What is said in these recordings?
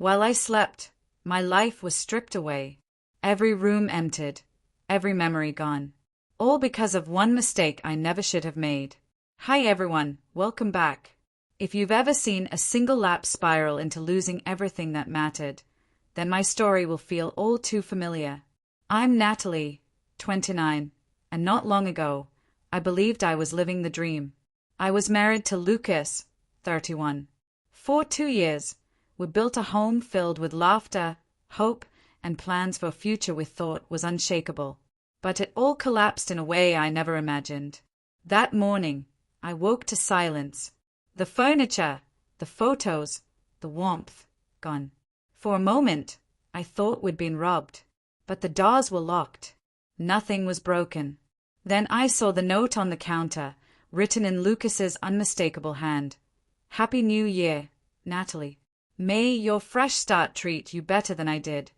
While I slept, my life was stripped away. Every room emptied, every memory gone. All because of one mistake I never should have made. Hi everyone, welcome back. If you've ever seen a single lapse spiral into losing everything that mattered, then my story will feel all too familiar. I'm Natalie, 29, and not long ago, I believed I was living the dream. I was married to Lucas, 31. For 2 years, we built a home filled with laughter, hope, and plans for a future we thought was unshakable. But it all collapsed in a way I never imagined. That morning, I woke to silence. The furniture, the photos, the warmth, gone. For a moment, I thought we'd been robbed. But the doors were locked. Nothing was broken. Then I saw the note on the counter, written in Lucas's unmistakable hand. Happy New Year, Natalie. May your fresh start treat you better than I did.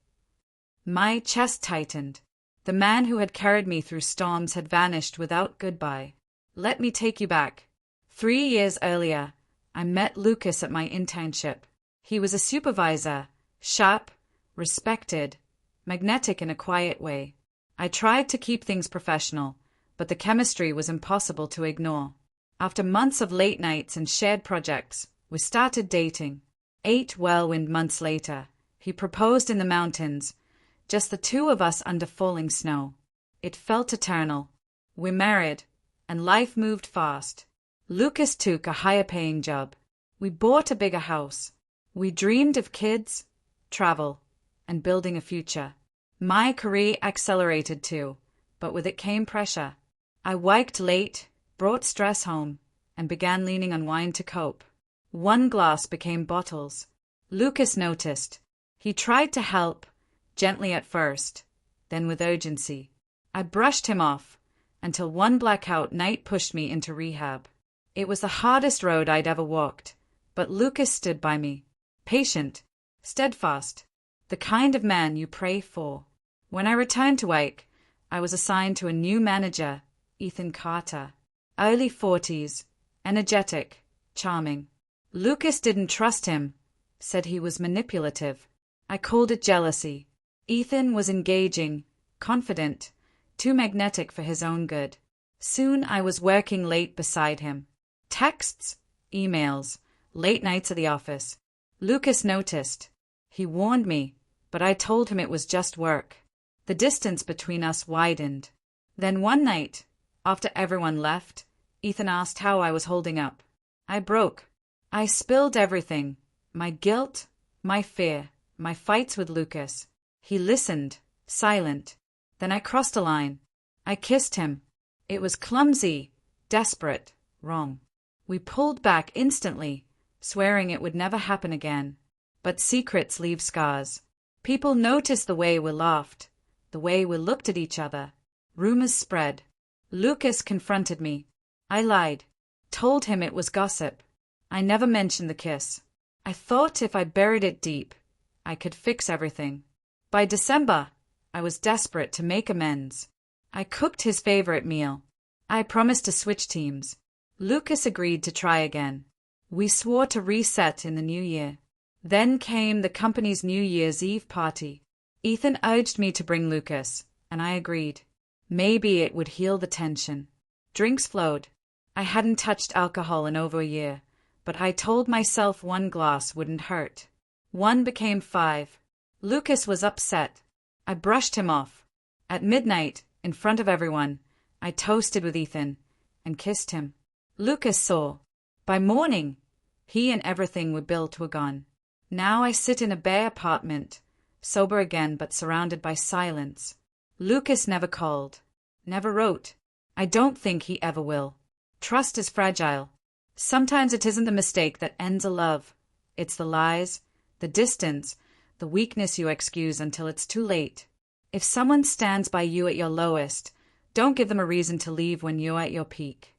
My chest tightened. The man who had carried me through storms had vanished without goodbye. Let me take you back. 3 years earlier, I met Lucas at my internship. He was a supervisor, sharp, respected, magnetic in a quiet way. I tried to keep things professional, but the chemistry was impossible to ignore. After months of late nights and shared projects, we started dating. 8 whirlwind months later, he proposed in the mountains, just the two of us under falling snow. It felt eternal. We married, and life moved fast. Lucas took a higher-paying job. We bought a bigger house. We dreamed of kids, travel, and building a future. My career accelerated too, but with it came pressure. I worked late, brought stress home, and began leaning on wine to cope. One glass became bottles. Lucas noticed. He tried to help, gently at first, then with urgency. I brushed him off, until one blackout night pushed me into rehab. It was the hardest road I'd ever walked, but Lucas stood by me. Patient, steadfast, the kind of man you pray for. When I returned to work, I was assigned to a new manager, Ethan Carter. Early 40s, energetic, charming. Lucas didn't trust him, said he was manipulative. I called it jealousy. Ethan was engaging, confident, too magnetic for his own good. Soon I was working late beside him. Texts, emails, late nights at the office. Lucas noticed. He warned me, but I told him it was just work. The distance between us widened. Then one night, after everyone left, Ethan asked how I was holding up. I broke. I spilled everything. My guilt, my fear, my fights with Lucas. He listened, silent. Then I crossed a line. I kissed him. It was clumsy, desperate, wrong. We pulled back instantly, swearing it would never happen again. But secrets leave scars. People noticed the way we laughed, the way we looked at each other. Rumors spread. Lucas confronted me. I lied, told him it was gossip. I never mentioned the kiss. I thought if I buried it deep, I could fix everything. By December, I was desperate to make amends. I cooked his favorite meal. I promised to switch teams. Lucas agreed to try again. We swore to reset in the new year. Then came the company's New Year's Eve party. Ethan urged me to bring Lucas, and I agreed. Maybe it would heal the tension. Drinks flowed. I hadn't touched alcohol in over a year, but I told myself one glass wouldn't hurt. 1 became 5. Lucas was upset. I brushed him off. At midnight, in front of everyone, I toasted with Ethan and kissed him. Lucas saw. By morning, he and everything we built were gone. Now I sit in a bare apartment, sober again but surrounded by silence. Lucas never called, never wrote. I don't think he ever will. Trust is fragile. Sometimes it isn't the mistake that ends a love. It's the lies, the distance, the weakness you excuse until it's too late. If someone stands by you at your lowest, don't give them a reason to leave when you're at your peak.